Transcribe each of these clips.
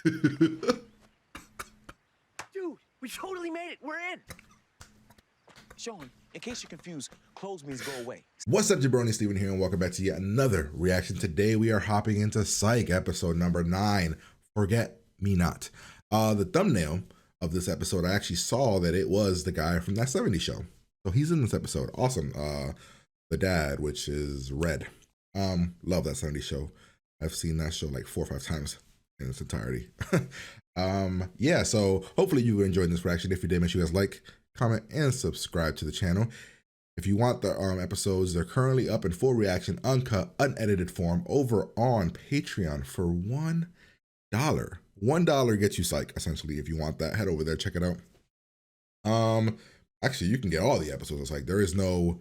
Dude, we totally made it. We're in. Sean, in case you're confused, clothes means go away. What's up, jabroni? Steven here, and welcome back to yet another reaction. Today we are hopping into Psych, episode number 9, Forget Me Not. The thumbnail of this episode, I actually saw that it was the guy from that 70s show. So he's in this episode. Awesome. The dad, which is Red. Love that 70s show. I've seen that show like 4 or 5 times in its entirety. Yeah, so hopefully you enjoyed this reaction. If you did, make sure you guys like, comment, and subscribe to the channel. If you want the episodes, they're currently up in full reaction, uncut, unedited form over on Patreon for $1. $1 gets you Psych, essentially. If you want that, head over there, check it out. Actually, you can get all the episodes of Psych. There is no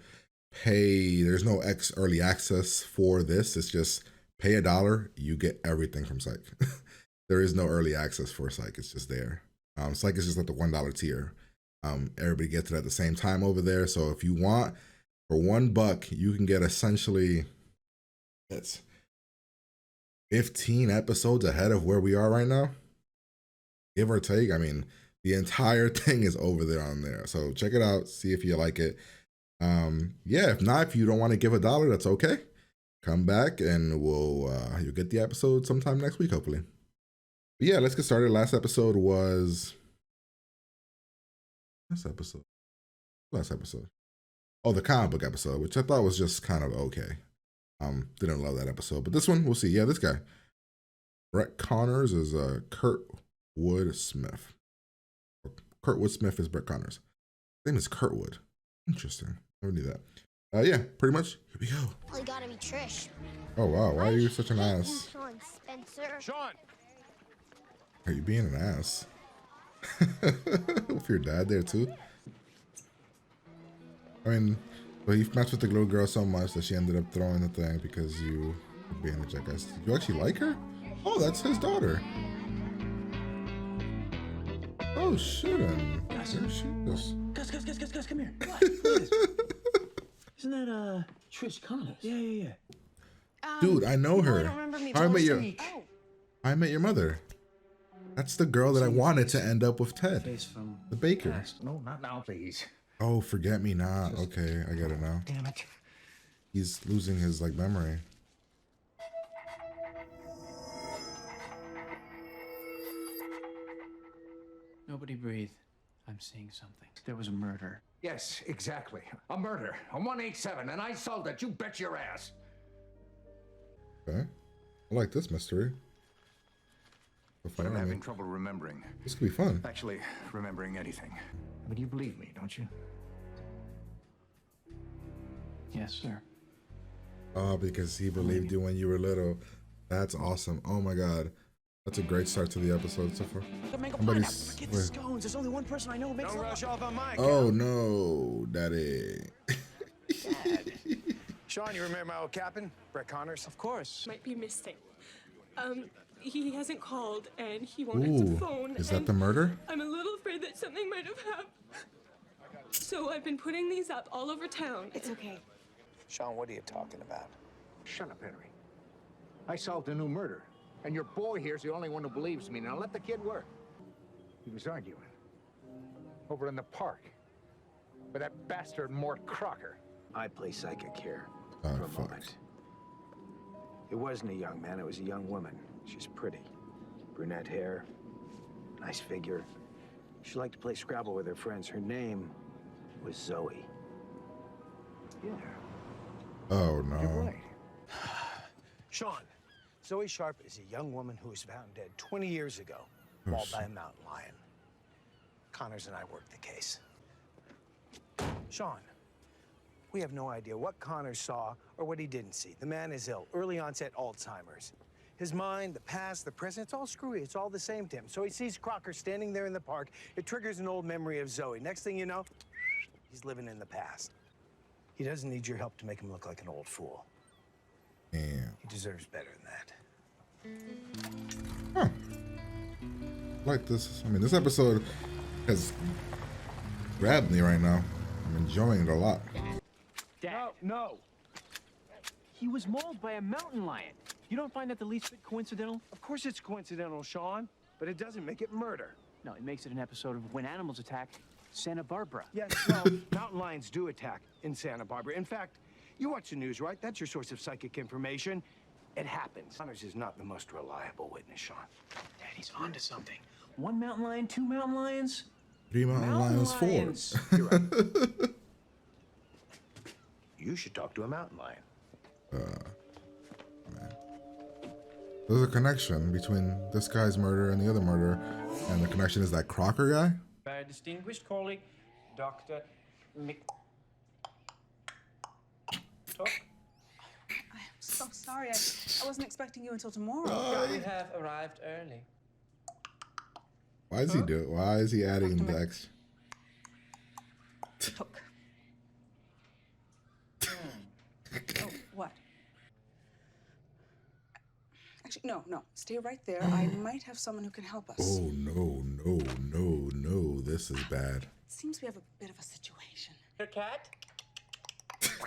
pay, there's no early access for this. It's just pay $1, you get everything from Psych. There is no early access for Psych. It's just there. Psych is just at the $1 tier. Everybody gets it at the same time over there. So if you want, for $1, you can get essentially, that's 15 episodes ahead of where we are right now, give or take. I mean, the entire thing is over there on there. So check it out, see if you like it. Yeah, if not, if you don't want to give $1, that's okay. Come back and you'll get the episode sometime next week, hopefully. But yeah, let's get started. Last episode. Oh, the comic book episode, which I thought was just kind of okay. Didn't love that episode, but this one, we'll see. Yeah, this guy, Brett Connors, is Kurtwood Smith. Kurtwood Smith is Brett Connors. His name is Kurtwood. Interesting. Never knew that. Yeah, pretty much. Here we go. Well, you gotta be Trish. Oh wow, why are you such an ass? Sean Spencer. Sean! Are you being an ass? With your dad there too? I mean, well, you messed with the little girl so much that she ended up throwing the thing because you were being a jackass. Do you actually like her? Oh, that's his daughter. Oh shit! There she is. Gus, come here. What? Isn't that Trish Connors? Yeah. Dude, I know her. don't remember me. I Met Your Mother. That's the girl that I wanted to end up with Ted, From the baker. past. No, not now, please. Oh, Forget Me Not. Okay, I get it now. Damn it. He's losing his like memory. Nobody breathe. I'm seeing something. There was a murder. Yes, exactly. A murder. A 187, and I solved it. You bet your ass. Okay, I like this mystery. But I'm having trouble remembering. This could be fun. Actually, remembering anything. But you believe me, don't you? Yes, sir. Oh, because he believed you when you were little. That's awesome. Oh my god. That's a great start to the episode so far. Make a Somebody's- Forget the scones. There's only one person I know who makes Don't rush off on my Oh no, daddy. Dad. Sean, you remember my old captain, Brett Connors? Of course. Might be missing. He hasn't called and he won't answer the phone. Is that and the murder? I'm a little afraid that something might have happened. So I've been putting these up all over town. It's okay. Sean, what are you talking about? Shut up, Henry. I solved a new murder. And your boy here's the only one who believes me. Now let the kid work. He was arguing over in the park with that bastard Mort Crocker. I play psychic here Oh, for a fuck. moment. It wasn't a young man, it was a young woman. She's pretty. Brunette hair, nice figure. She liked to play Scrabble with her friends. Her name was Zoe. Yeah, Oh you're no. right. Sean, Zoe Sharp is a young woman who was found dead 20 years ago, mauled by a mountain lion. Connors and I worked the case. Sean, we have no idea what Connors saw or what he didn't see. The man is ill, early onset Alzheimer's. His mind, the past, the present, it's all screwy. It's all the same to him. So he sees Crocker standing there in the park. It triggers an old memory of Zoe. Next thing you know, he's living in the past. He doesn't need your help to make him look like an old fool. Damn. He deserves better than that. Huh. Like this. I mean, this episode has grabbed me right now. I'm enjoying it a lot. Dad. No. He was mauled by a mountain lion. You don't find that the least bit coincidental? Of course it's coincidental, Sean. but it doesn't make it murder. No, it makes it an episode of When Animals Attack Santa Barbara. Yes, well, mountain lions do attack in Santa Barbara. In fact, you watch the news, right? That's your source of psychic information. It happens. Connors is not the most reliable witness, Sean. Daddy's onto something. 1 mountain lion, 2 mountain lions. 3 mountain lions, 4. You're right. You should talk to a mountain lion. There's a connection between this guy's murder and the other murder, and the connection is that Crocker guy. By a distinguished colleague, Dr. Mc... Talk. I'm so sorry. I wasn't expecting you until tomorrow. We have arrived early. Why is he doing? Why is he adding the extra? Took. Oh, what? Actually, no. Stay right there. I might have someone who can help us. Oh no! This is bad. It seems we have a bit of a situation. Your cat?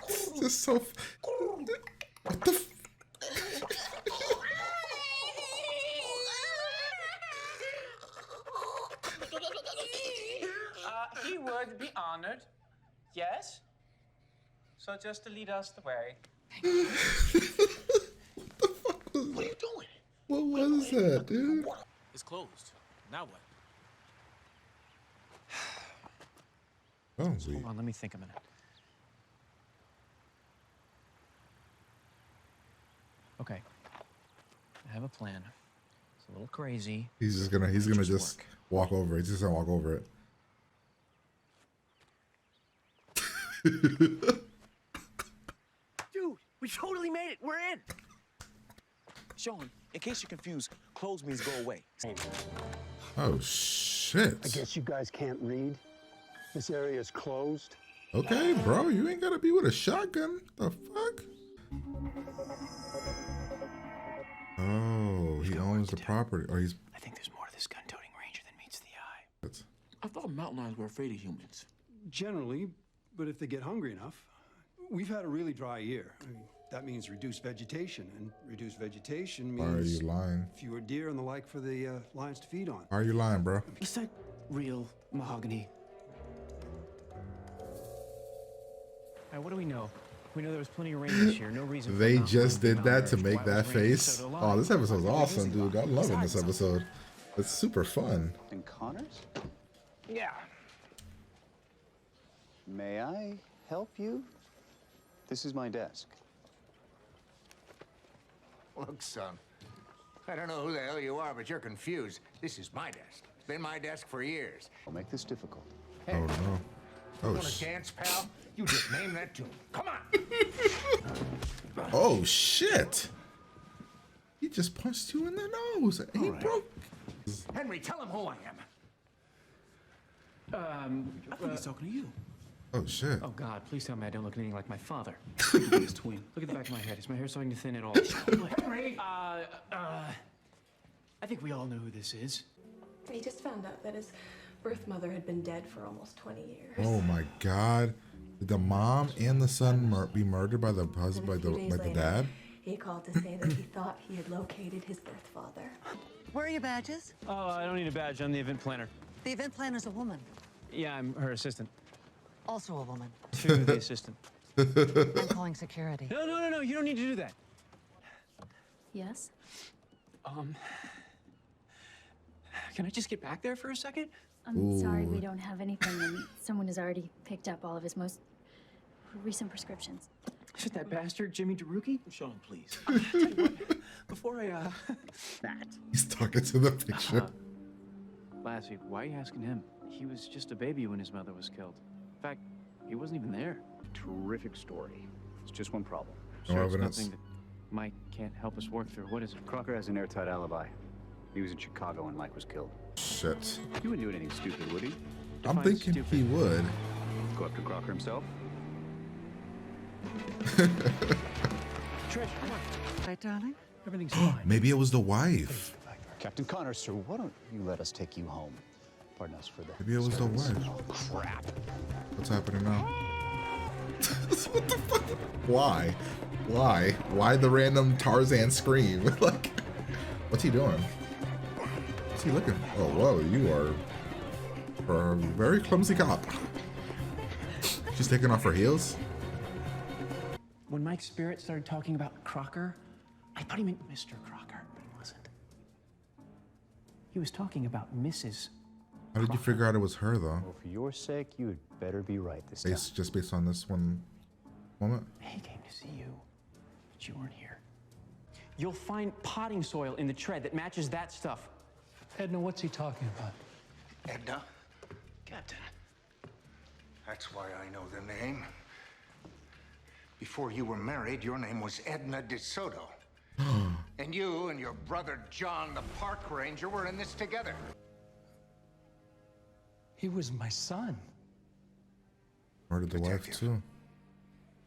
This is so. What the? He would be honored. Yes? So just to lead us the way. What are you doing? What was that, dude? It's closed. Now what? Oh, Hold on, let me think a minute. Okay. I have a plan. It's a little crazy. He's gonna just work. walk over. He's just gonna walk over it. Dude, we totally made it. We're in. Sean, in case you're confused, closed means go away. Oh shit. I guess you guys can't read. This area is closed. Okay, bro, you ain't gotta be with a shotgun. The fuck? Oh, he owns the property. Oh, he's. I think there's more to this gun-toting ranger than meets the eye. I thought mountain lions were afraid of humans. Generally, but if they get hungry enough. We've had a really dry year. I mean, that means reduced vegetation, and reduced vegetation Why are means you lying? fewer deer and the like for the lions to feed on. Why are you lying, bro? Is that real mahogany? What do we know? We know there was plenty of rain this year. No reason. They just did that to make that face. Oh, this episode's awesome, dude. I'm loving this episode. It's super fun. And Connors? Yeah. May I help you? This is my desk. Look, son, I don't know who the hell you are, but you're confused. This is my desk. It's been my desk for years. I'll make this difficult. Oh no. Oh Want to shit. dance, pal? You just name that tune. Come on. Oh shit. He just punched you in the nose. He broke. Henry, tell him who I am. I think he's talking to you. Oh shit. Oh God, please tell me I don't look anything like my father. Look at this twin. Look at the back of my head. Is my hair starting to thin at all? Henry! I think we all know who this is. He just found out that his birth mother had been dead for almost 20 years. Oh my god. Did the mom and the son be murdered by the husband, by the dad? He called to say that he thought he had located his birth father. Where are your badges? Oh, I don't need a badge. I'm the event planner. The event planner's a woman. Yeah, I'm her assistant. Also a woman. To the assistant. I'm calling security. No. You don't need to do that. Yes? Can I just get back there for a second? I'm sorry, we don't have anything, and someone has already picked up all of his most recent prescriptions. Is it that bastard, Jimmy DeRuki? Sean, please. Tell you what, before I, He's talking to the picture. Lassie, why are you asking him? He was just a baby when his mother was killed. In fact, he wasn't even there. Terrific story. It's just one problem. No Sure, it's evidence. nothing that Mike can't help us work through. What is it? Crocker has an airtight alibi. He was in Chicago when Mike was killed. Shit. He wouldn't do anything stupid, would he? I'm Define thinking stupid. he would. Go up to Crocker himself? Trish, come on. Right, darling? Everything's fine. Maybe it was the wife. Captain Connors, sir, why don't you let us take you home? Pardon us for that. Maybe it was the wife. Oh, crap. What's happening now? What the fuck? Why? Why the random Tarzan scream? Like, what's he doing? What's he looking? Oh, whoa, you are a very clumsy cop. She's taking off her heels. When Mike's spirit started talking about Crocker, I thought he meant Mr. Crocker, but he wasn't. He was talking about Mrs. How did you figure out it was her, though? Well, for your sake, you had better be right this time. Just based on this one moment? He came to see you, but you weren't here. You'll find potting soil in the tread that matches that stuff. Edna, what's he talking about? Edna? Captain. That's why I know the name. Before you were married, your name was Edna DeSoto. And you and your brother John, the park ranger, were in this together. He was my son. Murdered the wife, too.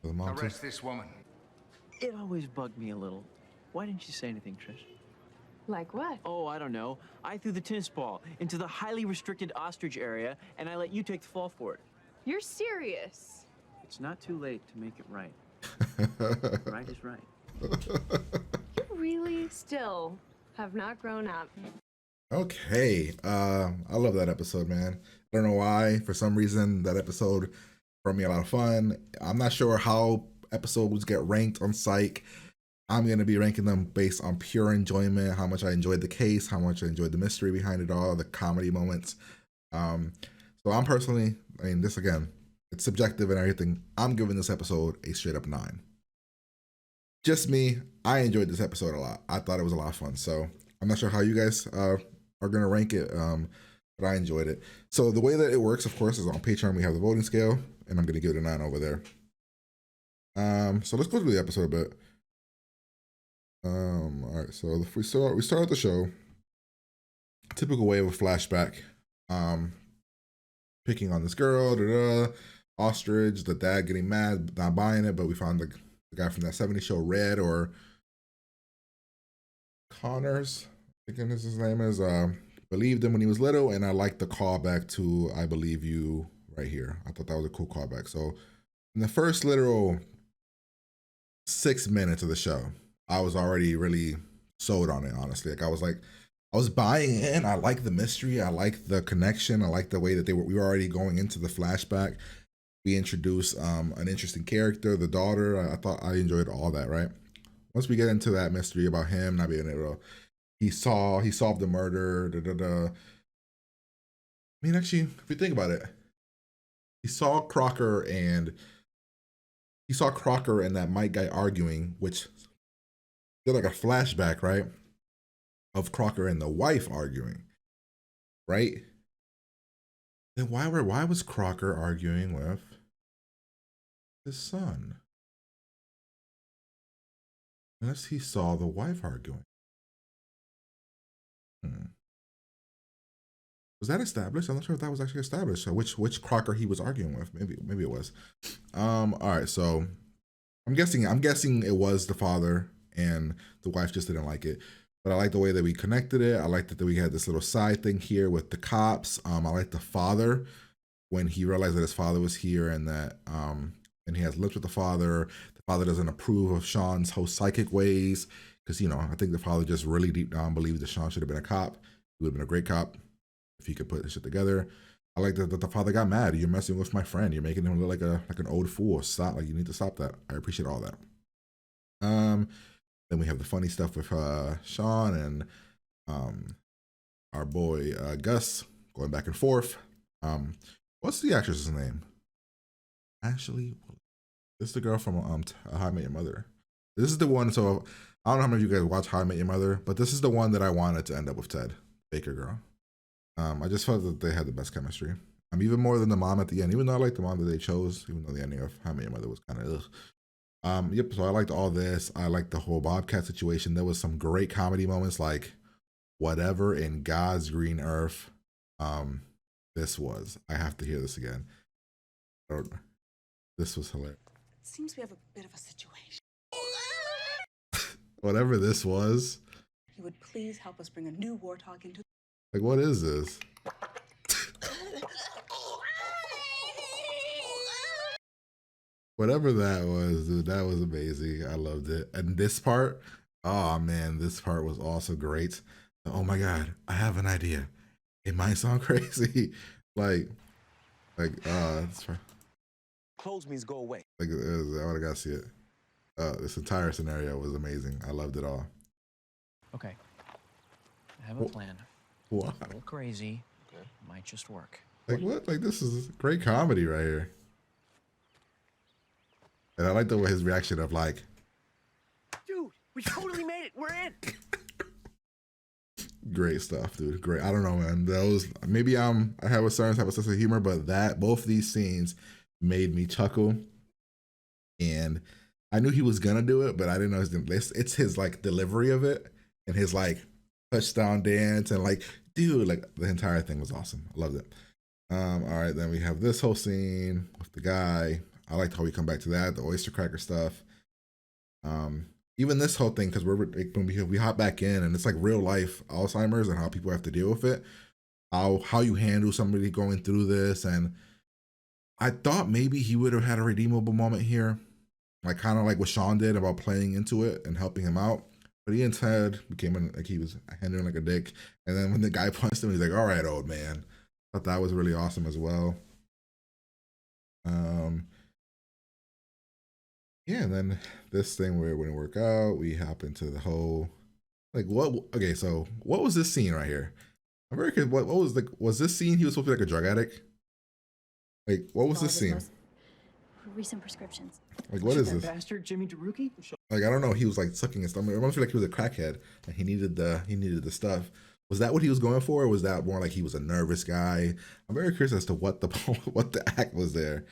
The mom, Arrest this woman. It always bugged me a little. Why didn't you say anything, Trish? Like what? Oh, I don't know. I threw the tennis ball into the highly restricted ostrich area, and I let you take the fall for it. You're serious. It's not too late to make it right. Right is right. You really still have not grown up. Okay. I love that episode, man. I don't know why. For some reason, that episode brought me a lot of fun. I'm not sure how episodes get ranked on Psych. I'm going to be ranking them based on pure enjoyment, how much I enjoyed the case, how much I enjoyed the mystery behind it all, the comedy moments. So I'm personally, I mean, this again, it's subjective and everything. I'm giving this episode a straight up 9. Just me, I enjoyed this episode a lot. I thought it was a lot of fun. So I'm not sure how you guys are going to rank it, but I enjoyed it. So the way that it works, of course, is on Patreon. We have the voting scale, and I'm going to give it a 9 over there. So let's go through the episode a bit. All right, so if we start the show, typical way of a flashback, picking on this girl, ostrich, the dad getting mad, not buying it, but we found the guy from that 70s show, Red, or Connors, I think his name is, believed him when he was little, and I like the callback to I Believe You right here. I thought that was a cool callback. So in the first literal 6 minutes of the show, I was already really sold on it, honestly. Like I was buying in. I like the mystery. I like the connection. I like the way that we were already going into the flashback. We introduced an interesting character, the daughter. I thought I enjoyed all that, right? Once we get into that mystery about him not being able to, he solved the murder, I mean, actually, if you think about it, he saw Crocker and that Mike guy arguing, which did like a flashback, right? Of Crocker and the wife arguing, right? Then why was Crocker arguing with his son? Unless he saw the wife arguing. Was that established? I'm not sure if that was actually established. So which Crocker he was arguing with. Maybe it was. All right, so I'm guessing it was the father and the wife just didn't like it. But I like the way that we connected it. I like that we had this little side thing here with the cops. I like the father when he realized that his father was here and that and he has lived with the father. The father doesn't approve of Sean's whole psychic ways because, you know, I think the father just really deep down believes that Sean should have been a cop. He would have been a great cop if he could put this shit together. I like that the father got mad. You're messing with my friend. You're making him look like an old fool. Stop. Like, you need to stop that. I appreciate all that. Then we have the funny stuff with Sean and our boy Gus going back and forth. What's the actress's name? Ashley. This is the girl from How I Met Your Mother. This is the one. So I don't know how many of you guys watch How I Met Your Mother, but this is the one that I wanted to end up with Ted, Baker girl. I just felt that they had the best chemistry. Even more than the mom at the end, even though I like the mom that they chose, even though the ending of How I Met Your Mother was kind of ugh. Yep, so I liked all this. I liked the whole Bobcat situation. There was some great comedy moments like whatever in God's green earth this was. I have to hear this again. This was hilarious. Seems we have a bit of a situation. Whatever this was. You would please help us bring a new warthog into. Like, what is this? Whatever that was, dude, that was amazing. I loved it. And this part, oh man, this part was also great. Oh my God, I have an idea. It might sound crazy. It's Close means go away. I would gotta see it. This entire scenario was amazing. I loved it all. Okay. I have a plan. What? A little crazy. Okay. Might just work. Like what? Like this is great comedy right here. And I like the way his reaction of like, Dude, we totally made it. We're in. great stuff, dude. Great. I don't know, man. Those maybe I have a certain type of sense of humor, but both these scenes made me chuckle. And I knew he was gonna do it, but I didn't know it's his like delivery of it and his like touchdown dance and like, dude, like the entire thing was awesome. I loved it. All right, then we have this whole scene with the guy. I liked how we come back to that, the oyster cracker stuff. Even this whole thing, because when we hop back in and it's like real life Alzheimer's and how people have to deal with it, how you handle somebody going through this. And I thought maybe he would have had a redeemable moment here, like kind of like what Sean did about playing into it and helping him out. But he instead became like he was handling like a dick. And then when the guy punched him, he's like, "All right, old man." I thought that was really awesome as well. Yeah, and then this thing where it wouldn't work out, we hop into the whole like what? Okay, so what was this scene right here? I'm very curious. What was was this scene? He was supposed to be like a drug addict. Like what was this scene? Recent prescriptions. Like what is that this? bastard Jimmy DeRuki? Like I don't know. He was like sucking his stomach. It almost feel like he was a crackhead and he needed the stuff. Was that what he was going for, or was that more like he was a nervous guy? I'm very curious as to what the act was there.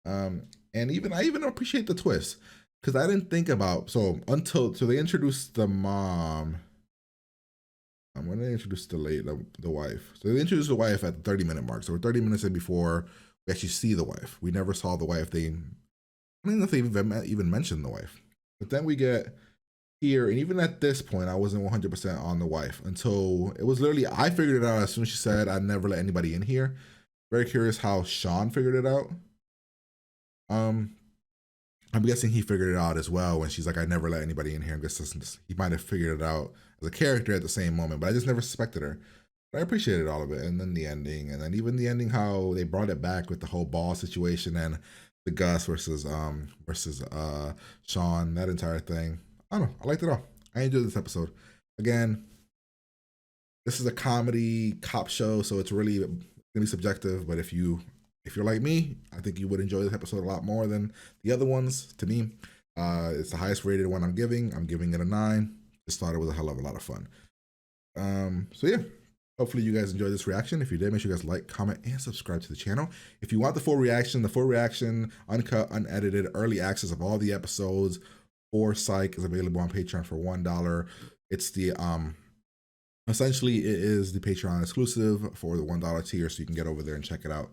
And I even appreciate the twist because I didn't think about so they introduced the mom. When they introduced the wife, so they introduced the wife at the 30-minute mark. So we're 30 minutes in before we actually see the wife. We never saw the wife. I don't even know if they even mentioned the wife. But then we get here, and even at this point, I wasn't 100% on the wife until it was literally I figured it out as soon as she said, "I'd never let anybody in here." Very curious how Sean figured it out. I'm guessing he figured it out as well when she's like, "I never let anybody in here." I'm guessing he might have figured it out as a character at the same moment, but I just never suspected her. But I appreciated all of it, and then the ending, and then even the ending, how they brought it back with the whole ball situation and the Gus versus Sean, that entire thing. I don't know. I liked it all. I enjoyed this episode. Again, this is a comedy cop show, so it's really gonna be subjective. But if you're like me, I think you would enjoy this episode a lot more than the other ones. To me, it's the highest rated one I'm giving. I'm giving it a 9. Just thought it was a hell of a lot of fun. So yeah. Hopefully you guys enjoyed this reaction. If you did, make sure you guys like, comment, and subscribe to the channel. If you want the full reaction, uncut, unedited, early access of all the episodes for Psych is available on Patreon for $1. It's the essentially it is the Patreon exclusive for the $1 tier, so you can get over there and check it out.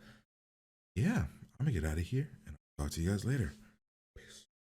Yeah, I'm gonna get out of here and I'll talk to you guys later.